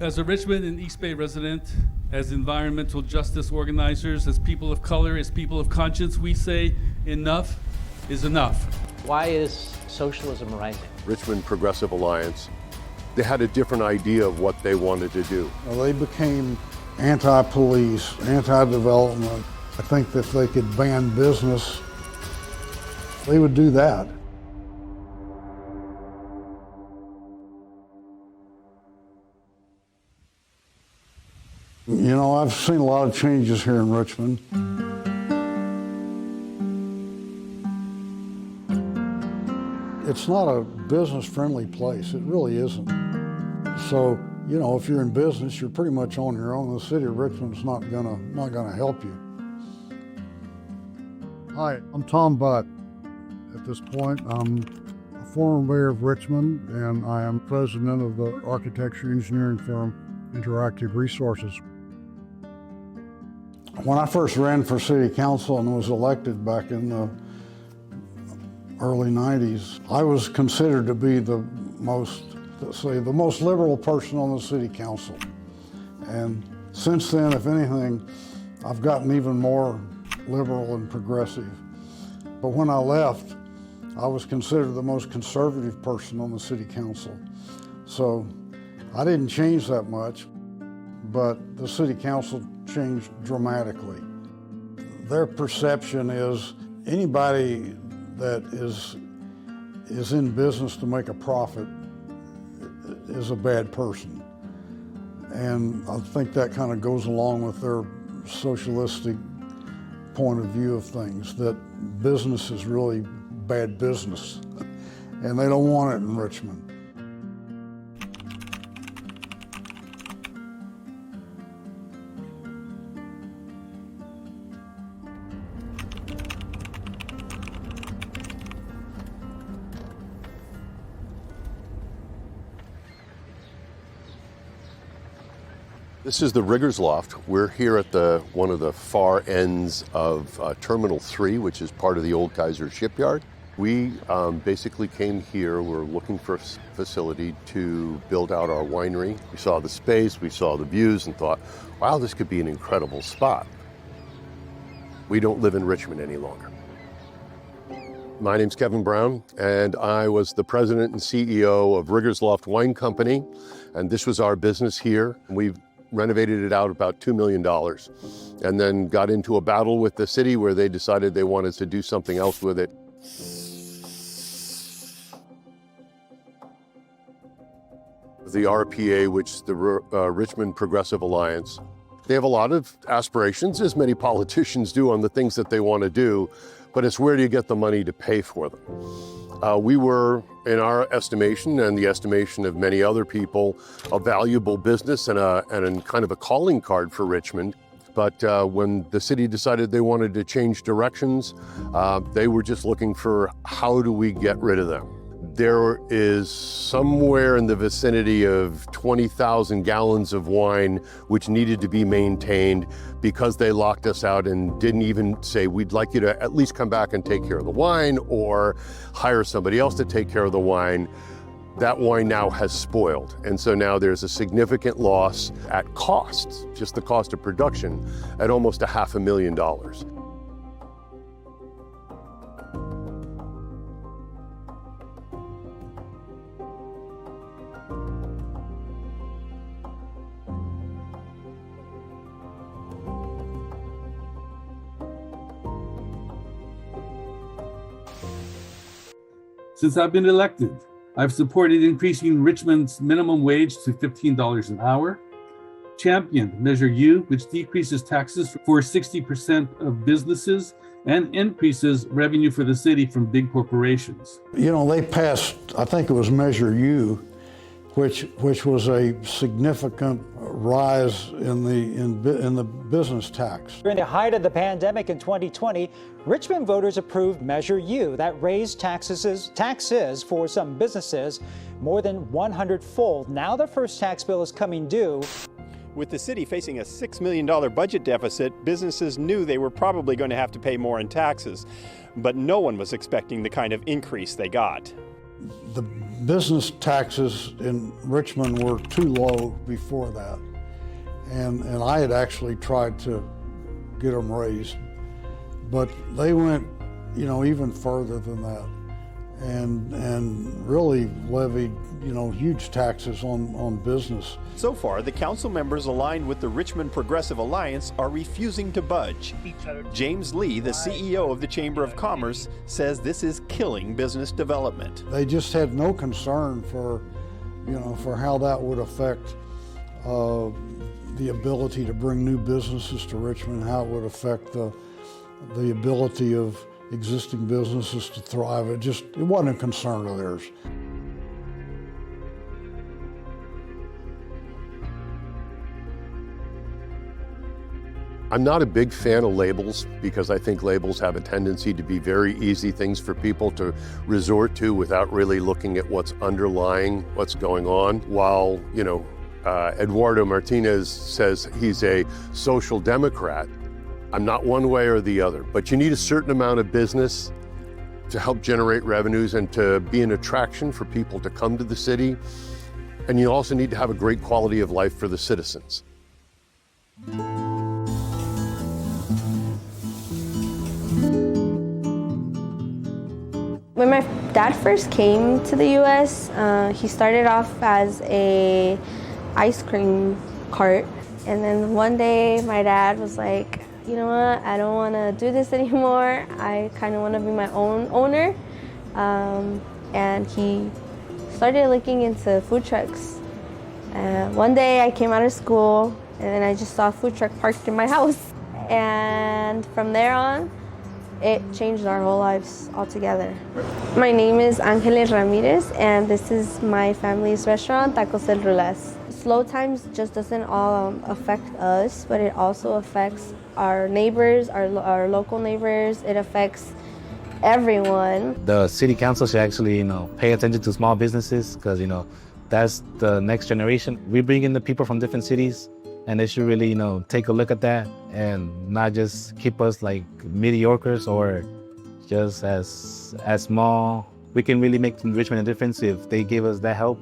As a Richmond and East Bay resident, as environmental justice organizers, as people of color, as people of conscience, we say enough is enough. Why is socialism rising? Richmond Progressive Alliance, they had a different idea of what they wanted to do. Well, they became anti-police, anti-development. I think that if they could ban business, they would do that. You know, I've seen a lot of changes here in Richmond. It's not a business-friendly place. It really isn't. So, you know, if you're in business, you're pretty much on your own. The city of Richmond's not gonna help you. Hi, I'm Tom Butt. At this point, I'm a former mayor of Richmond, and I am president of the architecture engineering firm Interactive Resources. When I first ran for city council and was elected back in the early 90s, I was considered to be the most liberal person on the city council. And since then, if anything, I've gotten even more liberal and progressive. But when I left, I was considered the most conservative person on the city council. So I didn't change that much, but the city council changed dramatically. Their perception is anybody that is in business to make a profit is a bad person. And I think that kind of goes along with their socialistic point of view of things, that business is really bad business, and they don't want it in Richmond. This is the Riggers Loft. We're here at one of the far ends of Terminal 3, which is part of the old Kaiser shipyard. We basically came here, we're looking for a facility to build out our winery. We saw the space, we saw the views, and thought, wow, this could be an incredible spot. We don't live in Richmond any longer. My name's Kevin Brown, and I was the president and CEO of Riggers Loft Wine Company, and this was our business here. We've renovated it out about $2 million, and then got into a battle with the city where they decided they wanted to do something else with it. The RPA, which is the Richmond Progressive Alliance, they have a lot of aspirations, as many politicians do, on the things that they want to do, but it's where do you get the money to pay for them? We were, in our estimation and the estimation of many other people, a valuable business and kind of a calling card for Richmond. But when the city decided they wanted to change directions, they were just looking for how do we get rid of them. There is somewhere in the vicinity of 20,000 gallons of wine which needed to be maintained because they locked us out and didn't even say, we'd like you to at least come back and take care of the wine or hire somebody else to take care of the wine. That wine now has spoiled. And so now there's a significant loss at cost, just the cost of production, at almost $500,000. Since I've been elected, I've supported increasing Richmond's minimum wage to $15 an hour, championed Measure U, which decreases taxes for 60% of businesses and increases revenue for the city from big corporations. You know, they passed, I think it was Measure U, which was a significant rise in the business tax. During the height of the pandemic in 2020, Richmond voters approved Measure U that raised taxes for some businesses more than 100-fold. Now the first tax bill is coming due. With the city facing a $6 million budget deficit, businesses knew they were probably going to have to pay more in taxes, but no one was expecting the kind of increase they got. the business taxes in Richmond were too low before that. And I had actually tried to get them raised, but they went, even further than that, and really levied, huge taxes on business. So far, the council members aligned with the Richmond Progressive Alliance are refusing to budge. James Lee, the CEO of the Chamber of Commerce, says this is killing business development. They just had no concern for how that would affect the ability to bring new businesses to Richmond, how it would affect the ability of existing businesses to thrive. It wasn't a concern of theirs. I'm not a big fan of labels because I think labels have a tendency to be very easy things for people to resort to without really looking at what's underlying what's going on. While, Eduardo Martinez says he's a social democrat, I'm not one way or the other, but you need a certain amount of business to help generate revenues and to be an attraction for people to come to the city. And you also need to have a great quality of life for the citizens. When my dad first came to the U.S., he started off as a ice cream cart. And then one day my dad was like, you know what, I don't want to do this anymore. I kind of want to be my own owner. And he started looking into food trucks. One day I came out of school and then I just saw a food truck parked in my house. And from there on, it changed our whole lives altogether. My name is Angeles Ramirez, and this is my family's restaurant, Tacos del Rulas. Slow times just doesn't all affect us, but it also affects our neighbors, our local neighbors. It affects everyone. The city council should actually, pay attention to small businesses because, that's the next generation. We bring in the people from different cities, and they should really, take a look at that and not just keep us like mediocres or just as small. We can really make Richmond a difference if they give us that help.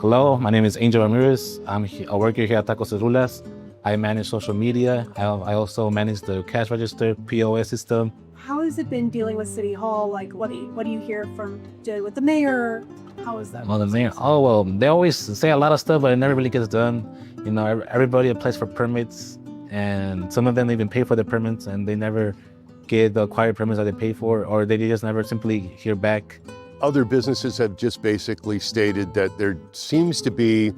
Hello, my name is Angel Ramirez. I'm a worker here at Tacos del Rulas. I manage social media. I also manage the cash register, POS system. How has it been dealing with City Hall? Like, what do you hear from dealing with the mayor? How is that? Well, the mayor, they always say a lot of stuff, but it never really gets done. Everybody applies for permits, and some of them even pay for the permits, and they never get the acquired permits that they pay for, or they just never simply hear back. Other businesses have just basically stated that there seems to be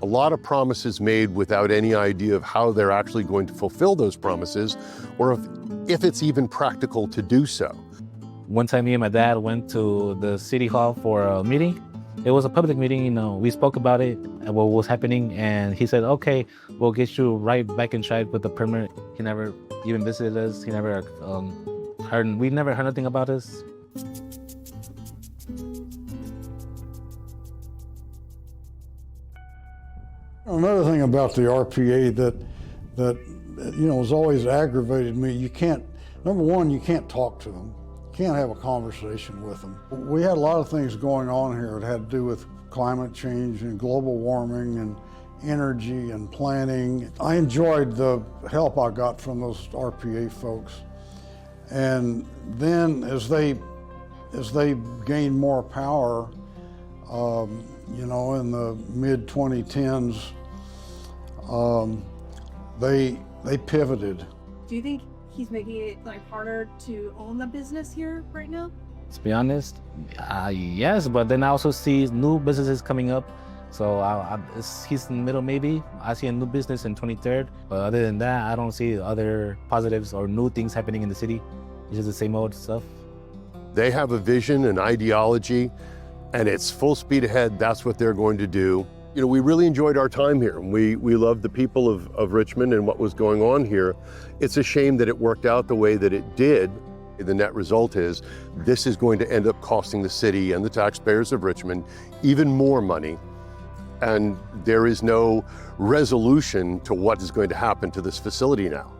a lot of promises made without any idea of how they're actually going to fulfill those promises, or if it's even practical to do so. One time me and my dad went to the city hall for a meeting. It was a public meeting, we spoke about it and what was happening, and he said, okay, we'll get you right back in track with the permit. He never even visited us. He never we never heard nothing about us. Another thing about the RPA that has always aggravated me, number one, you can't talk to them. You can't have a conversation with them. We had a lot of things going on here that had to do with climate change and global warming and energy and planning. I enjoyed the help I got from those RPA folks. And then as they gained more power, in the mid-2010s, they pivoted. Do you think he's making it harder to own the business here right now? To be honest, yes, but then I also see new businesses coming up. So he's in the middle maybe. I see a new business in 23rd, but other than that, I don't see other positives or new things happening in the city. It's just the same old stuff. They have a vision, an ideology, and it's full speed ahead. That's what they're going to do. We really enjoyed our time here. We loved the people of Richmond and what was going on here. It's a shame that it worked out the way that it did. The net result is this is going to end up costing the city and the taxpayers of Richmond even more money. And there is no resolution to what is going to happen to this facility now.